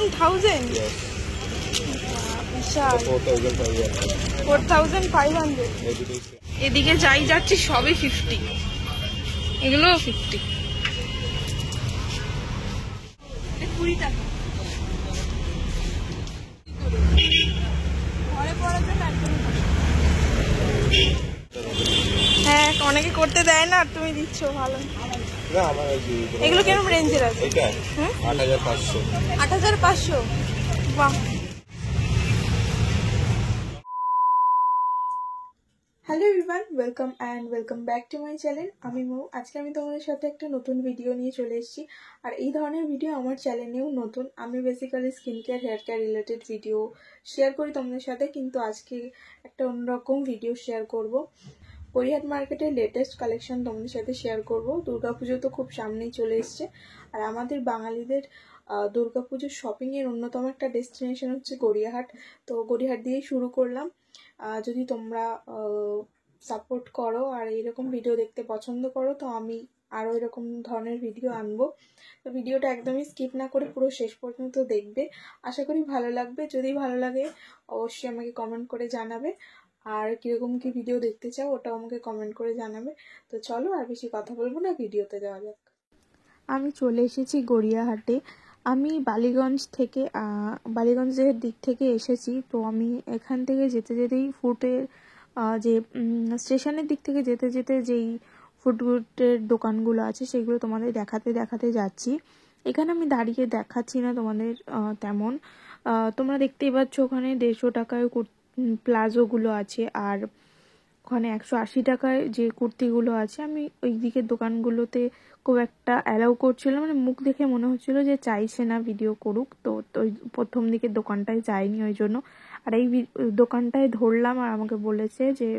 9,000? Yes. বিশাল। 4,500. 4,500। এদিকে যাই যাচ্ছি সবই 50, এগুলো 50। 20 টাকা। হ্যাঁ, অনেকে করতে দেয় না, তুমি দিচ্ছ ভালো। এগুলো কিরকম রেঞ্জের আছে? 8,500। 8,500? বাহ। Hello everyone, welcome back to my channel. আমি মৌ। আজকে আমি তোমাদের সাথে একটা নতুন ভিডিও নিয়ে চলে এসেছি। আর এই ধরনের ভিডিও আমার চ্যানেলেও নতুন। আমি basically skin care, hair care related video share করি তোমাদের সাথে, কিন্তু আজকে একটা অন্যরকম ভিডিও শেয়ার করব। গড়িয়াহাট মার্কেটের লেটেস্ট কালেকশন তোমাদের সাথে শেয়ার করব। দুর্গাপুজো তো খুব সামনেই চলে এসছে, আর আমাদের বাঙালিদের দুর্গাপুজোর শপিংয়ের অন্যতম একটা ডেস্টিনেশন হচ্ছে গড়িয়াহাট। তো গড়িয়াহাট দিয়েই শুরু করলাম। যদি তোমরা সাপোর্ট করো আর এরকম ভিডিও দেখতে পছন্দ করো, তো আমি আরও এরকম ধরনের ভিডিও আনবো। তো ভিডিওটা একদমই স্কিপ না করে পুরো শেষ পর্যন্ত দেখবে, আশা করি ভালো লাগবে। যদি ভালো লাগে অবশ্যই আমাকে কমেন্ট করে জানাবে, আর কীরকম কী ভিডিও দেখতে চাও ওটাও আমাকে কমেন্ট করে জানাবে। তো চলো আর বেশি কথা বলবো না, ভিডিওতে যাওয়া যাক। আমি চলে এসেছি গড়িয়াহাটে। আমি বালিগঞ্জের দিক থেকে এসেছি। তো আমি এখান থেকে যেতে যেতেই ফুডের যে স্টেশনের দিক থেকে যেতে যেতে যেই ফুডের দোকানগুলো আছে সেগুলো তোমাদের দেখাতে যাচ্ছি। এখানে আমি দাঁড়িয়ে দেখাচ্ছি না তোমাদের তেমন। তোমরা দেখতেই পাচ্ছ ওখানে 150 টাকায় প্লাজোগুলো আছে, আর ওখানে 180 টাকায় যে কুর্তিগুলো আছে। আমি ওই দিকের দোকানগুলোতে খুব একটা অ্যালাউ করছিল, মানে মুখ দেখে মনে হচ্ছিল যে চাইছে না ভিডিও করুক। তো ওই প্রথম দিকের দোকানটায় যাইনি ওই জন্য। আর এই দোকানটায় ধরলাম আর আমাকে বলেছে যে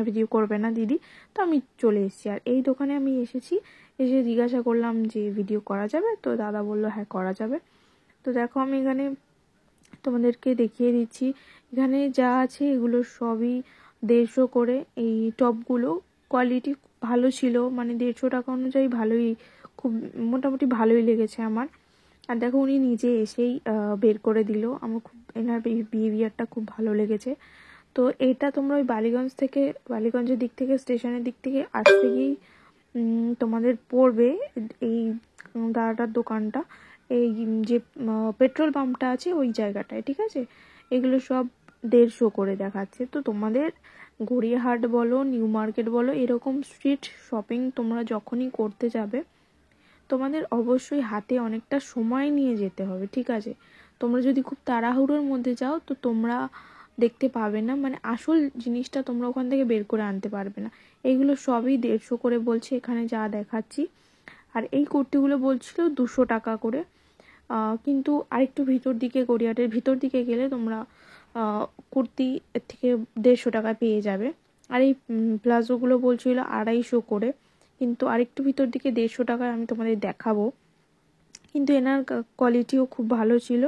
ভিডিও করবে না দিদি। তো আমি চলে এসেছি। আর এই দোকানে আমি এসে জিজ্ঞাসা করলাম যে ভিডিও করা যাবে? তো দাদা বললো হ্যাঁ করা যাবে। তো দেখো আমি এখানে তোমাদেরকে দেখিয়ে দিচ্ছি। এখানে যা আছে এগুলো সবই 150 করে। এই টপগুলো কোয়ালিটি ভালো ছিল, মানে 150 টাকা অনুযায়ী খুব মোটামুটি ভালোই লেগেছে আমার। আর দেখো উনি নিজে এসেই বের করে দিল। আমার খুব এনার বিহেভিয়ারটা খুব ভালো লেগেছে। তো এটা তোমরা ওই বালিগঞ্জের দিক থেকে, স্টেশনের দিক থেকে আসতে গিয়েই তোমাদের পড়বে এই দাদাটার দোকানটা, এই যে পেট্রোল পাম্পটা আছে ওই জায়গাটায়, ঠিক আছে? এগুলো সব 150 করে দেখাচ্ছে। তো তোমাদের গড়িয়াহাট বলো, নিউ মার্কেট বলো, এরকম স্ট্রিট শপিং তোমরা যখনই করতে যাবে তোমাদের অবশ্যই হাতে অনেকটা সময় নিয়ে যেতে হবে, ঠিক আছে? তোমরা যদি খুব তাড়াহুড়োর মধ্যে যাও তো তোমরা দেখতে পাবে না, মানে আসল জিনিসটা তোমরা ওখান থেকে বের করে আনতে পারবে না। এইগুলো সবই 150 করে বলছে এখানে যা দেখাচ্ছি। আর এই কুর্তিগুলো বলছিল 200 টাকা করে। কিন্তু আরেকটু গড়িয়াহাটের ভিতর দিকে গেলে তোমরা কুর্তি এর থেকে 150 টাকায় পেয়ে যাবে। আর এই প্লাজোগুলো বলছিল 250 করে, কিন্তু আরেকটু ভিতর দিকে 150 টাকায় আমি তোমাদের দেখাবো। কিন্তু এনার কোয়ালিটিও খুব ভালো ছিল,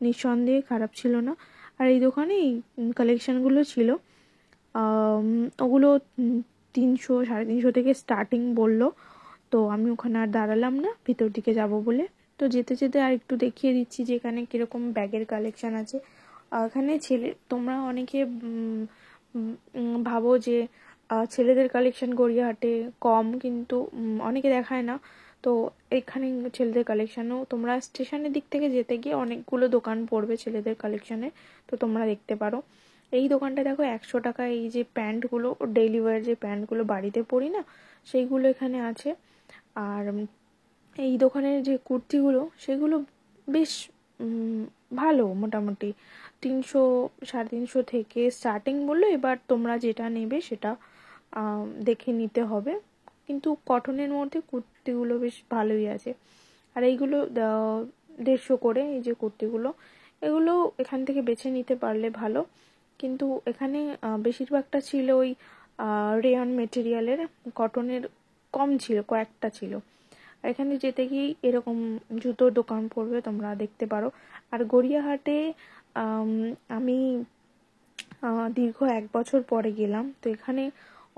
নিঃসন্দেহে খারাপ ছিল না। আর এই দোকানে এই কালেকশানগুলো ছিল, ওগুলো 300 350 থেকে স্টার্টিং বললো। তো আমি ওখানে আর দাঁড়ালাম না, ভিতর দিকে যাব বলে। তো যেতে যেতে আর একটু দেখিয়ে দিচ্ছি যে এখানে কীরকম ব্যাগের কালেকশান আছে। এখানে তোমরা অনেকে ভাবো যে ছেলেদের কালেকশান গড়িয়াহাটে কম, কিন্তু অনেকে দেখায় না। তো এখানে ছেলেদের কালেকশানও তোমরা স্টেশনের দিক থেকে যেতে গিয়ে অনেকগুলো দোকান পড়বে ছেলেদের কালেকশানে, তো তোমরা দেখতে পারো। এই দোকানটা দেখো 100 টাকা এই যে প্যান্টগুলো, ডেইলি ওয়্যার যে প্যান্টগুলো বাড়িতে পরি না, সেইগুলো এখানে আছে। আর এই দোকানের যে কুর্তিগুলো সেগুলো বেশ ভালো, মোটামুটি 300 350 থেকে স্টার্টিং বললো। এবার তোমরা যেটা নেবে সেটা দেখে নিতে হবে, কিন্তু কটনের মধ্যে কুর্তিগুলো বেশ ভালোই আছে। আর এইগুলো 150 করে এই যে কুর্তিগুলো, এগুলো এখান থেকে বেছে নিতে পারলে ভালো। কিন্তু এখানে বেশিরভাগটা ছিল ওই রেয়ন মেটেরিয়ালের, কটনের কম ছিল, কয়েকটা ছিল। আর এখানে যেতে গিয়েই এরকম জুতোর দোকান পড়বে, তোমরা দেখতে পারো। আর গড়িয়াহাটে আমি দীর্ঘ 1 বছর পরে গেলাম। তো এখানে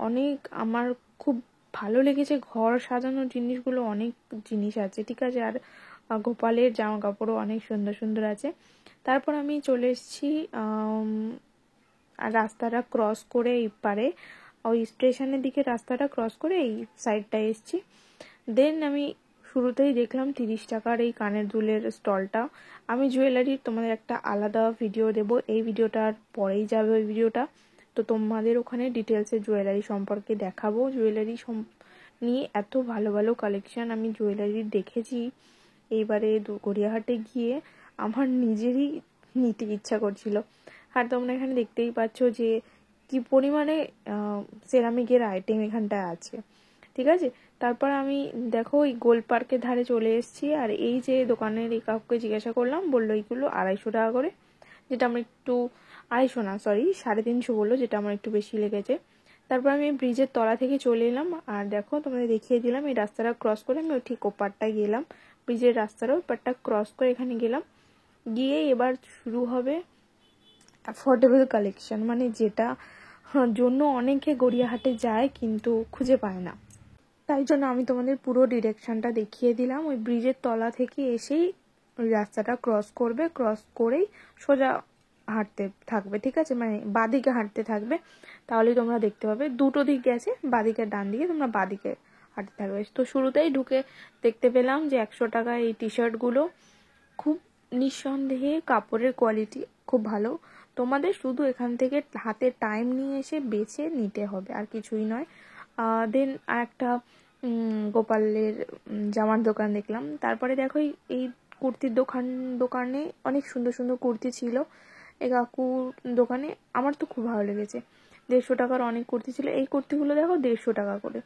অনেক আমার খুব ভালো লেগেছে, ঘর সাজানোর জিনিসগুলো অনেক জিনিস আছে, ঠিক আছে? আর গোপালের জামা কাপড়ও অনেক সুন্দর সুন্দর আছে। তারপর আমি চলে এসেছি রাস্তাটা ক্রস করে এই পারে, ওই স্টেশনের দিকে রাস্তাটা ক্রস করে এই সাইডটায় এসেছি। দেন আমি শুরুতেই দেখলাম 30 টাকার এই কানের দুলের স্টলটা। আমি জুয়েলারির তোমাদের একটা আলাদা ভিডিও দেব, এই ভিডিওটার পরেই যাবে ওই ভিডিওটা। তো তোমাদের ওখানে ডিটেলসে জুয়েলারি সম্পর্কে দেখাবো। জুয়েলারি নিয়ে এত ভালো ভালো কালেকশন আমি জুয়েলারির দেখেছি এইবারে গড়িয়াহাটে গিয়ে, আমার নিজেরই নিতে ইচ্ছা করছিল। আর তোমরা এখানে দেখতেই পাচ্ছ যে কি পরিমাণে সেরামিকের আইটেম এখানটায় আছে, ঠিক আছে। তারপর আমি দেখো ওই গোল পার্কের ধারে চলে এসেছি। আর এই যে দোকানের এই কাকুকে জিজ্ঞাসা করলাম, বললো এইগুলো 250 টাকা করে, যেটা আমার একটু 250 না সরি 350 বললো, যেটা আমার একটু বেশি লেগেছে। তারপর আমি ব্রিজের তলা থেকে চলে এলাম। আর দেখো তোমাদের দেখিয়ে দিলাম এই রাস্তাটা ক্রস করে আমি ঠিক ওপারটায় গেলাম, ব্রিজের রাস্তার ওপারটা ক্রস করে এখানে গেলাম। গিয়ে এবার শুরু হবে অ্যাফোর্ডেবল কালেকশন, মানে যেটা জন্য অনেকে গড়িয়াহাটে যায় কিন্তু খুঁজে পায় না। তাই জন্য আমি তোমাদের পুরো ডিরেকশনটা দেখিয়ে দিলাম। ওই ব্রিজের তলা থেকে এসেই ওই রাস্তাটা ক্রস করবে, ক্রস করেই সোজা হাঁটতে থাকবে, ঠিক আছে, মানে বাদিকে হাঁটতে থাকবে, তাহলেই তোমরা দেখতে পাবে। দুটো দিক গেছে, বাদিকে ডান দিকে, তোমরা বাদিকে হাঁটতে থাকবে। তো শুরুতেই ঢুকে দেখতে পেলাম যে 100 টাকা এই টি শার্টগুলো খুব নিঃসন্দেহে কাপড়ের কোয়ালিটি খুব ভালো। তোমাদের শুধু এখান থেকে হাতে টাইম নিয়ে এসে বেছে নিতে হবে, আর কিছুই নয়। দেন একটা গোপালের জামার দোকান দেখলাম। তারপরে দেখো এই কুর্তির দোকানে অনেক সুন্দর সুন্দর কুর্তি ছিল। এই কাকুর দোকানে আমার তো খুব ভালো লেগেছে। 150 টাকার অনেক কুর্তি ছিল। এই কুর্তিগুলো দেখো 150 টাকা করে,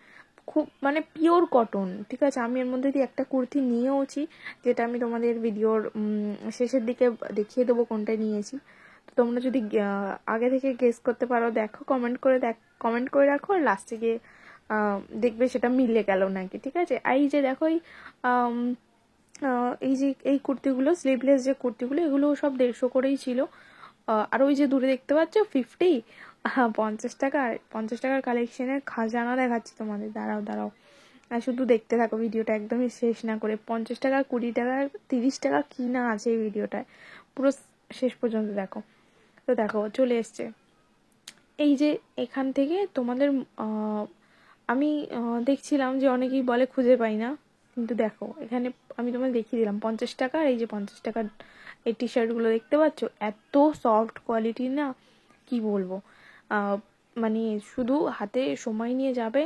খুব মানে পিওর কটন, ঠিক আছে। আমি এর মধ্যে দিয়ে একটা কুর্তি নিয়েওছি, যেটা আমি তোমাদের ভিডিওর শেষের দিকে দেখিয়ে দেবো কোনটা নিয়েছি। তো তোমরা যদি আগে থেকে গেস করতে পারো, দেখো কমেন্ট করে রাখো, আর লাস্টে গিয়ে দেখবে সেটা মিলে গেল নাকি, ঠিক আছে। এই যে দেখো এই যে এই কুর্তিগুলো স্লিভলেস যে কুর্তিগুলো, এগুলো সব 150 করেই ছিল। আর ওই যে দূরে দেখতে পাচ্ছ 50, 50 টাকা, 50 টাকার কালেকশনের খাজানা দেখাচ্ছি তোমাদের, দাঁড়াও আর শুধু দেখতে থাকো ভিডিওটা একদমই শেষ না করে। 50 টাকা, 20 টাকা, 30 টাকা কি না আছে এই ভিডিওটায়, পুরো শেষ পর্যন্ত দেখো। তো দেখো চলে এসছে এই যে এখান থেকে তোমাদের আমি দেখছিলাম যে অনেকেই বলে খুঁজে পাই না, কিন্তু দেখো এখানে আমি তোমাদের দেখিয়ে দিলাম 50 টাকা। এই যে 50 টাকার এই টি শার্টগুলো দেখতে পাচ্ছ, এত সফট কোয়ালিটি না, কি বলবো। মানে শুধু হাতে সময় নিয়ে যাবে,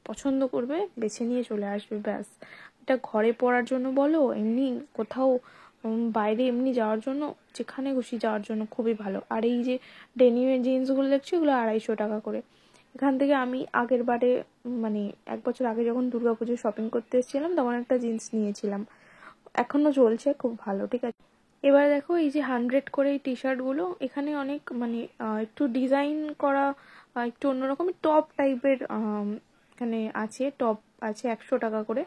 পছন্দ করবে, বেছে নিয়ে চলে আসবে, ব্যাস। এটা ঘরে পরার জন্য বলো, এমনি কোথাও বাইরে এমনি যাওয়ার জন্য, যেখানে খুশি যাওয়ার জন্য খুবই ভালো। আর এই যে ডেনিমের জিন্সগুলো দেখছি, এগুলো 250 টাকা করে। এখান থেকে আমি আগের বারে মানে 1 বছর আগে যখন দুর্গাপুজো শপিং করতে এসেছিলাম, তখন একটা জিন্স নিয়েছিলাম, এখনো চলছে, খুব ভালো, ঠিক আছে। এবার দেখো এই যে 100 করে এই টি শার্টগুলো, এখানে অনেক মানে একটু ডিজাইন করা, একটু অন্যরকম টপ টাইপের এখানে আছে, টপ আছে 100 টাকা করে।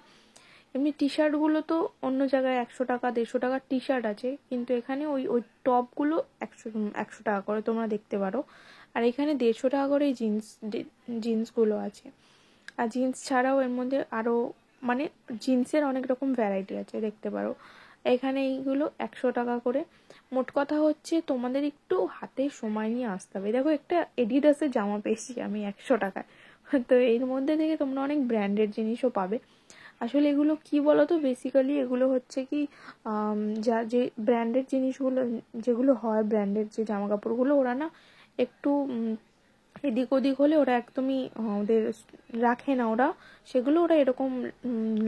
এমনি টি শার্টগুলো তো অন্য জায়গায় 100 টাকা 150 টাকার টি শার্ট আছে, কিন্তু এখানে ওই টপগুলো 100 টাকা করে তোমরা দেখতে পারো। আর এখানে 150 টাকা করে জিন্সগুলো আছে। আর জিন্স ছাড়াও এর মধ্যে আরও মানে জিন্সের অনেক রকম ভ্যারাইটি আছে, দেখতে পারো। এখানে এইগুলো 100 টাকা করে। মোট কথা হচ্ছে তোমাদের একটু হাতে সময় নিয়ে আসতে হবে। দেখো একটা এডিডাসের জামা পেয়েছি আমি 100 টাকায়। তো এর মধ্যে থেকে তোমরা অনেক ব্র্যান্ডেড জিনিসও পাবে। আসলে এগুলো কি বলতো, বেসিক্যালি এগুলো হচ্ছে কি যে ব্র্যান্ডেড জিনিসগুলো যেগুলো হয়, ব্র্যান্ডেড যে জামা কাপড়গুলো, ওরা না একটু এদিক ওদিক হলে ওরা একদমই ওদের রাখে না, ওরা এরকম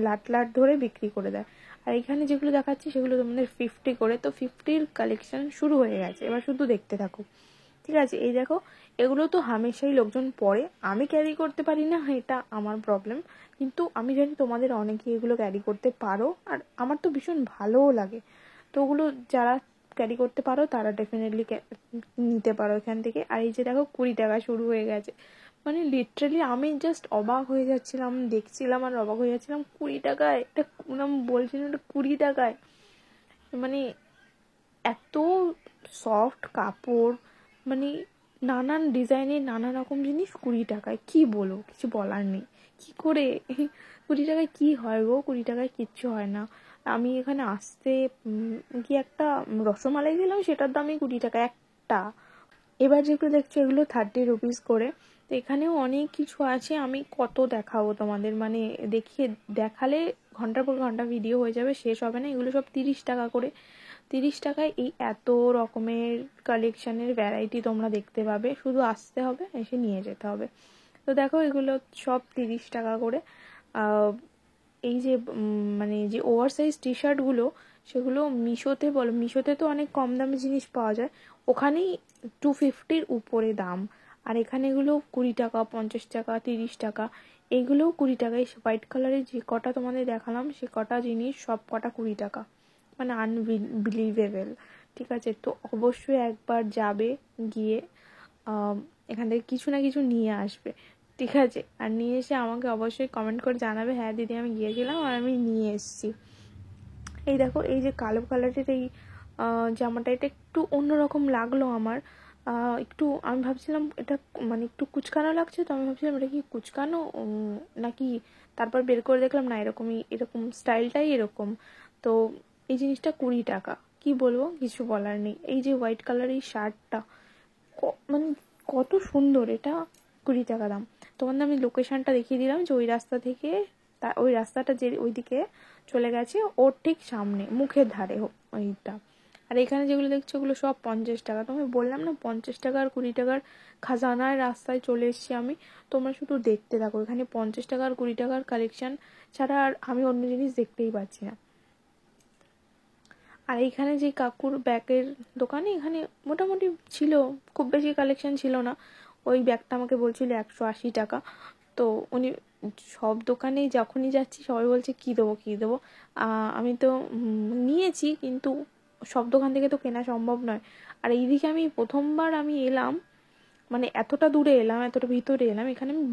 লাট ধরে বিক্রি করে দেয়। আর এখানে যেগুলো দেখাচ্ছি সেগুলো তোমাদের 50 করে। তো 50-র কালেকশন শুরু হয়ে গেছে, এবার শুধু দেখতে থাকো, ঠিক আছে। এই দেখো এগুলো তো হামেশাই লোকজন পরে, আমি ক্যারি করতে পারি না, এটা আমার প্রবলেম, কিন্তু আমি জানি তোমাদের অনেকেই এগুলো ক্যারি করতে পারো, আর আমার তো ভীষণ ভালোও লাগে। তো ওগুলো যারা ক্যারি করতে পারো তারা ডেফিনেটলি নিতে পারো এখান থেকে। আর এই যে দেখো 20 টাকা শুরু হয়ে গেছে, মানে লিটারালি আমি জাস্ট অবাক হয়ে যাচ্ছিলাম, দেখছিলাম আর অবাক হয়ে যাচ্ছিলাম। 20 টাকায় এটা, বলছিলাম এটা 20 টাকায়, মানে এত সফট কাপড়, মানে নানান ডিজাইনের নানা রকম জিনিস 20 টাকায়, কি বলো, কিছু বলার নেই। কি করে 20 টাকায় কি হয় গো, 20 টাকায় কিচ্ছু হয় না। আমি এখানে আসতে কি একটা রসমালাই দিলাম, সেটার দামই 20 টাকা একটা। এবার যেগুলো দেখছো এগুলো 30 রুপিস করে। তো এখানেও অনেক কিছু আছে, আমি কত দেখাবো তোমাদের, মানে দেখালে ঘন্টার পর ঘন্টা ভিডিও হয়ে যাবে, শেষ হবে না। এগুলো সব 30 টাকা করে। 30 টাকায় এই এত রকমের কালেকশানের ভ্যারাইটি তোমরা দেখতে পাবে, শুধু আসতে হবে, এসে নিয়ে যেতে হবে। তো দেখো এগুলো সব 30 টাকা করে। এই যে মানে যে ওভার সাইজ টি শার্টগুলো, সেগুলো মিশোতে বলো, মিশোতে তো অনেক কম দামে জিনিস পাওয়া যায়, ওখানেই 250-র উপরে দাম। আর এখানে এগুলো 20 টাকা, 50 টাকা, 30 টাকা, এইগুলোও 20 টাকায়। হোয়াইট কালারের যে কটা তোমাদের দেখালাম, সে কটা জিনিস সব কটা 20 টাকা, মানে আনবিলিভেবল। ঠিক আছে, তো অবশ্যই একবার যাবে, গিয়ে এখান থেকে কিছু না কিছু নিয়ে আসবে। ঠিক আছে, আর নিয়ে এসে আমাকে অবশ্যই কমেন্ট করে জানাবে, হ্যাঁ দিদি আমি গিয়েছিলাম আর আমি নিয়ে এসেছি। এই দেখো, এই যে কালো কালারের এই জামাটা, এটা একটু অন্যরকম লাগলো আমার। একটু আমি ভাবছিলাম এটা মানে একটু কুচকানো লাগছে, তো আমি ভাবছিলাম এটা কি কুচকানো নাকি, তারপর বের করে দেখলাম না, এরকম স্টাইলটাই এরকম। তো এই জিনিসটা 20 টাকা, কি বলবো, কিছু বলার নেই। এই যে হোয়াইট কালারের শার্টটা, মানে কত সুন্দর, এটা 20 টাকা দাম। তোমাদের আমি লোকেশনটা দেখিয়ে দিলাম, যে ওই রাস্তা থেকে, ওই রাস্তাটা যে ওইদিকে চলে গেছে, ওর ঠিক সামনে মুখের ধারে ওইটা। আর এখানে যেগুলো দেখছো ওগুলো সব 50 টাকা। তোমায় বললাম না, 50 টাকা আর 20 টাকার খাজানার রাস্তায় চলে এসেছি আমি। তোমরা শুধু দেখতে থাকো, এখানে 50 টাকা আর 20 টাকার কালেকশন ছাড়া আর আমি অন্য জিনিস দেখতেই পাচ্ছি না। আর এইখানে যে কাকুর ব্যাগের দোকানে, এখানে মোটামুটি ছিল, খুব বেশি কালেকশন ছিল না। ওই ব্যাগটা আমাকে বলছিল 180 টাকা। তো উনি সব দোকানেই যখনই যাচ্ছি সবাই বলছে কী দেবো কী দেবো। আমি তো নিয়েছি, কিন্তু সব দোকান থেকে তো কেনা সম্ভব নয়। আর এইদিকে আমি প্রথমবার আমি এলাম, মানে এতটা দূরে এলাম, এতটা ভিতরে এলাম, এখানে আমি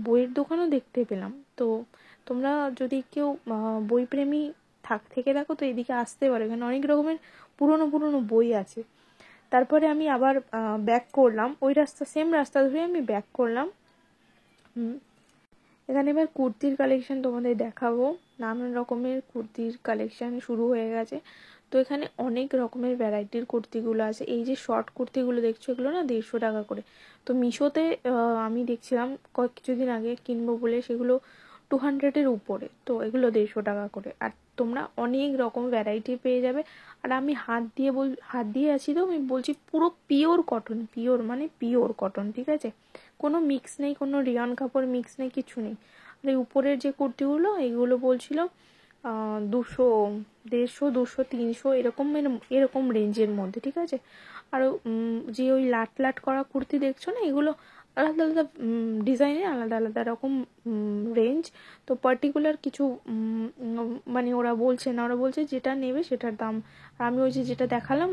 বইয়ের দোকানও দেখতে পেলাম। তো তোমরা যদি কেউ বইপ্রেমী থেকে দেখো, তো এদিকে আসতে পারো, এখানে অনেক রকমের পুরনো পুরনো বই আছে। তারপরে আমি আবার ব্যাক করলাম, ওই সেম রাস্তা ধরে আমি ব্যাক করলাম। এখানে এবার কুর্তির কালেকশন তোমাদের দেখাবো। নানান রকমের কুর্তির কালেকশন শুরু হয়ে গেছে। তো এখানে অনেক রকমের ভ্যারাইটির কুর্তিগুলো আছে। এই যে শর্ট কুর্তিগুলো দেখছো, এগুলো না 150 টাকা করে। তো মিশোতে আমি দেখছিলাম কিছুদিন আগে কিনবো বলে, সেগুলো 200-এর উপরে। তো এগুলো 150 টাকা করে। আর তোমরা অনেক রকম ভ্যারাইটি পেয়ে যাবে। আর আমি হাত দিয়ে আছি, তো আমি বলছি পুরো পিওর কটন, পিওর মানে পিওর কটন। ঠিক আছে, কোনো মিক্স নেই, কোনো রিয়ন কাপড় মিক্স নেই, কিছু নেই। আর এই উপরের যে কুর্তিগুলো, এগুলো বলছিল 200, 150, 200, 300 এরকম রেঞ্জের মধ্যে। ঠিক আছে, আর যে ওই লাট করা কুর্তি দেখছো না, এগুলো আলাদা আলাদা ডিজাইনের, আলাদা আলাদা রকম রেঞ্জ। তো পার্টিকুলার কিছু মানে ওরা বলছে না, ওরা বলছে যেটা নেবে সেটার দাম। আর আমি ওই যেটা দেখালাম,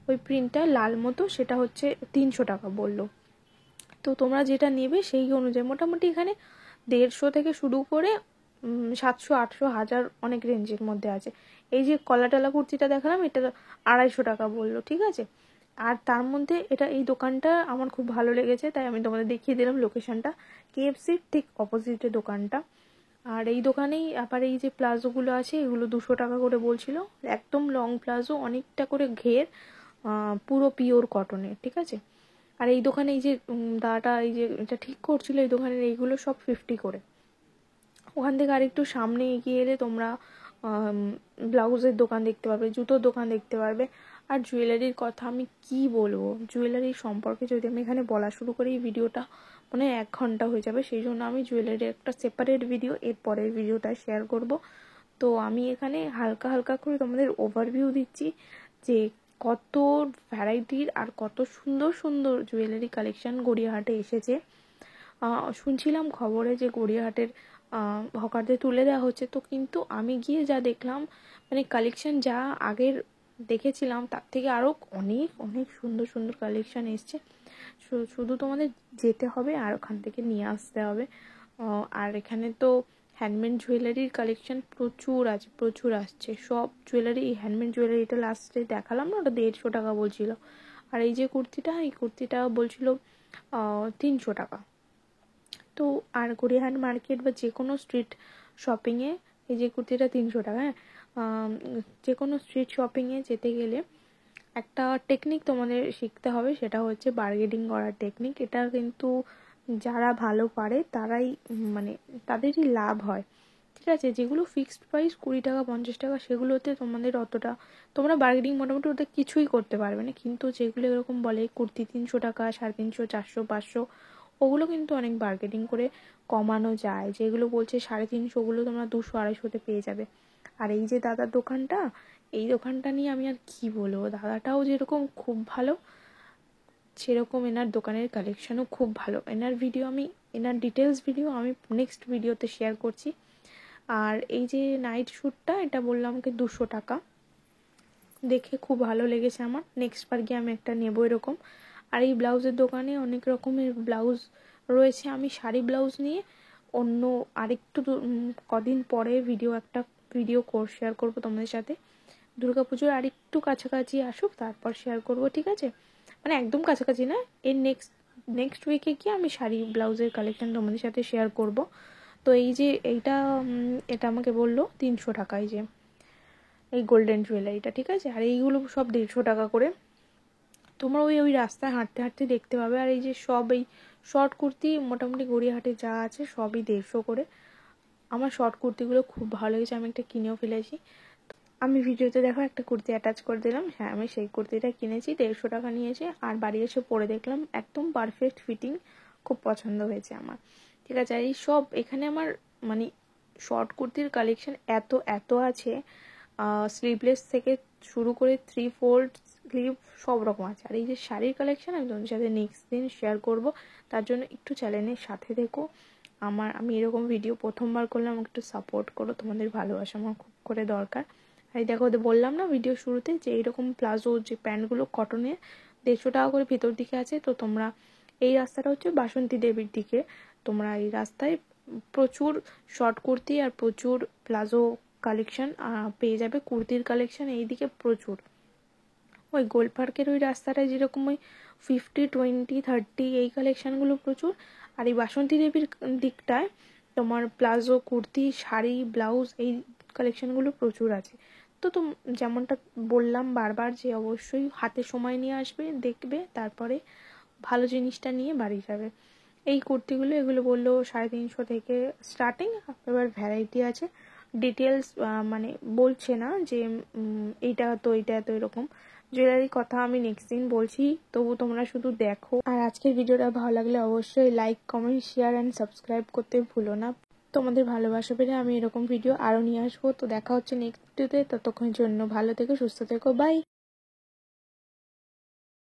ওই প্রিন্টটা লাল মতো, সেটা হচ্ছে 300 টাকা বললো। তো তোমরা যেটা নেবে সেই অনুযায়ী মোটামুটি এখানে 150 থেকে শুরু করে 700, 800, 1000 অনেক রেঞ্জের মধ্যে আছে। এই যে কলাটালা কুর্তিটা দেখালাম, এটা 250 টাকা বললো। ঠিক আছে, আর তার মধ্যে এই দোকানটা আমার খুব ভালো লেগেছে, তাই আমি তোমাদের দেখিয়ে দিলাম লোকেশনটা। KFCর ঠিক অপোজিটে দোকানটা। আর এই দোকানেই আবার এই যে প্লাজোগুলো আছে, এগুলো 200 টাকা করে বলছিল। একদম লং প্লাজো, অনেকটা করে ঘের, পুরো পিওর কটনের। ঠিক আছে, আর এই দোকানে এই যে দাদাটা এই যে এটা ঠিক করছিল, এই দোকানের এইগুলো সব 50 করে। ওখান থেকে আরেকটু সামনে এগিয়ে এলে তোমরা ব্লাউজের দোকান দেখতে পারবে, জুতোর দোকান দেখতে পারবে। আর জুয়েলারির কথা আমি কি বলবো, জুয়েলারির সম্পর্কে যদি আমি এখানে বলা শুরু করি, এই ভিডিওটা মানে 1 ঘন্টা হয়ে যাবে। সেই জন্য আমি জুয়েলারির একটা সেপারেট ভিডিও এর পরের ভিডিওটা শেয়ার করব। তো আমি এখানে হালকা হালকা করে তোমাদের ওভারভিউ দিচ্ছি, যে কত ভ্যারাইটির আর কত সুন্দর সুন্দর জুয়েলারি কালেকশন গড়িয়াহাটে এসেছে। শুনছিলাম খবরে যে গড়িয়াহাটের হকারদের তুলে দেওয়া হচ্ছে, তো কিন্তু আমি গিয়ে যা দেখলাম, মানে কালেকশন যা আগের দেখেছিলাম তার থেকে আরও অনেক অনেক সুন্দর সুন্দর কালেকশন এসছে। শুধু তোমাদের যেতে হবে আর ওখান থেকে নিয়ে আসতে হবে। আর এখানে তো হ্যান্ডমেড জুয়েলারির কালেকশন প্রচুর আসছে। সব জুয়েলারি, হ্যান্ডমেড জুয়েলারিটা লাস্টে দেখালাম না, ওটা 150 টাকা বলছিল। আর এই যে কুর্তিটা বলছিল 300 টাকা। তো আর গড়িয়াহাট মার্কেট বা যে কোনো স্ট্রিট শপিংয়ে এই যে কুর্তিটা 300 টাকা। হ্যাঁ, যে কোনো স্ট্রিট শপিংয়ে যেতে গেলে একটা টেকনিক তোমাদের শিখতে হবে, সেটা হচ্ছে বার্গেনিং করার টেকনিক। এটা কিন্তু যারা ভালো পারে তারাই মানে তাদেরই লাভ হয়, ঠিক আছে। যেগুলো ফিক্সড প্রাইস 20 টাকা 50 টাকা, সেগুলোতে তোমাদের অতটা তোমরা বার্গেনিং মোটামুটি ওটা কিছুই করতে পারবে না। কিন্তু যেগুলো এরকম বলে কুর্তি 300 টাকা, 350, 400, 500, ওগুলো কিন্তু অনেক বার্গেনিং করে কমানো যায়। যেগুলো বলছে 350, ওগুলো তোমরা 200 250-তে পেয়ে যাবে। আর এই যে দাদার দোকানটা, এই দোকানটা নিয়ে আমি আর কি বলবো, দাদাটাও যেরকম খুব ভালো, সেরকম এনার দোকানের কালেকশনও খুব ভালো। এনার ডিটেলস ভিডিও আমি নেক্সট ভিডিওতে শেয়ার করছি। আর এই যে নাইট শ্যুটটা, এটা বললাম আমাকে 200 টাকা, দেখে খুব ভালো লেগেছে আমার। নেক্সট বার গিয়ে আমি একটা নেবো এরকম। আর এই ব্লাউজের দোকানে অনেক রকমের ব্লাউজ রয়েছে। আমি শাড়ি ব্লাউজ নিয়ে অন্য আরেকটু কদিন পরে ভিডিও কোর্স শেয়ার করবো তোমাদের সাথে। দুর্গাপুজোর আরেকটু কাছাকাছি আসুক, তারপর শেয়ার করব, ঠিক আছে। মানে একদম কাছাকাছি না, এর নেক্সট উইকে গিয়ে আমি শাড়ি ব্লাউজের কালেকশন তোমাদের সাথে শেয়ার করব। তো এই যে এটা আমাকে বললো 300 টাকায়, যে এই গোল্ডেন জুয়েলারিটা, ঠিক আছে। আর এইগুলো সব 150 টাকা করে। তোমরা ওই রাস্তায় হাঁটতে হাঁটতে দেখতে পাবে। আর এই যে সব এই শর্ট কুর্তি মোটামুটি গড়িয়াহাটে যা আছে সবই 150 করে। আমার শর্ট কুর্তিগুলো খুব ভালো লেগেছে, আমি একটা কিনেও ফেলেছি। আমি ভিডিওতে দেখো একটা কুর্তি অ্যাটাচ করে দিলাম, হ্যাঁ আমি সেই কুর্তিটা কিনেছি, 150 টাকা নিয়েছে। আর বাড়ি এসে পরে দেখলাম একদম পারফেক্ট ফিটিং, খুব পছন্দ হয়েছে আমার, ঠিক আছে। আর এই সব এখানে আমার মানে শর্ট কুর্তির কালেকশন এত আছে, স্লিভলেস থেকে শুরু করে 3/4 স্লিভ সব রকম আছে। আর এই যে শাড়ির কালেকশন আমি তোমাদের সাথে নেক্সট দিন শেয়ার করব, তার জন্য একটু চ্যানেলের সাথে দেখো। আমি এরকম ভিডিও প্রথমবার করলে আমাকে একটু সাপোর্ট করো, তোমাদের ভালোবাসা আমার খুব করে দরকার। আর দেখো, বললাম না ভিডিও শুরুতে যে এইরকম প্লাজো যে প্যান্টগুলো কটনের 150 টাকা করে ভিতর দিকে আছে। তো তোমরা এই রাস্তাটা হচ্ছে বাসন্তী দেবীর দিকে, তোমরা এই রাস্তায় প্রচুর শর্ট কুর্তি আর প্রচুর প্লাজো কালেকশন পেয়ে যাবে। কুর্তির কালেকশন এইদিকে প্রচুর। ওই গোল পার্কের ওই রাস্তাটায় যেরকম ওই 50, 20, 30 এই কালেকশানগুলো প্রচুর। আর এই বাসন্তী দেবীর দিকটায় তোমার প্লাজো, কুর্তি, শাড়ি, ব্লাউজ এই কালেকশানগুলো প্রচুর আছে। তো যেমনটা বললাম বারবার, যে অবশ্যই হাতে সময় নিয়ে আসবে, দেখবে, তারপরে ভালো জিনিসটা নিয়ে বাড়ি যাবে। এই কুর্তিগুলো এগুলো বললো 350 থেকে স্টার্টিং, এবার ভ্যারাইটি আছে। ডিটেলস মানে বলছে না যে এইটা তো এরকম জুয়েলারির কথা আমি নেক্সট দিন বলছি, তবু তোমরা শুধু দেখো। আর আজকের ভিডিওটা ভালো লাগলে অবশ্যই like, comment, share and subscribe করতে ভুলো না। তোমাদের ভালোবাসা পেলে আমি এরকম ভিডিও আরও নিয়ে আসবো। তো দেখা হচ্ছে নেক্সট ভিডিওতে, ততক্ষণের জন্য ভালো থেকো, সুস্থ থেকো, বাই।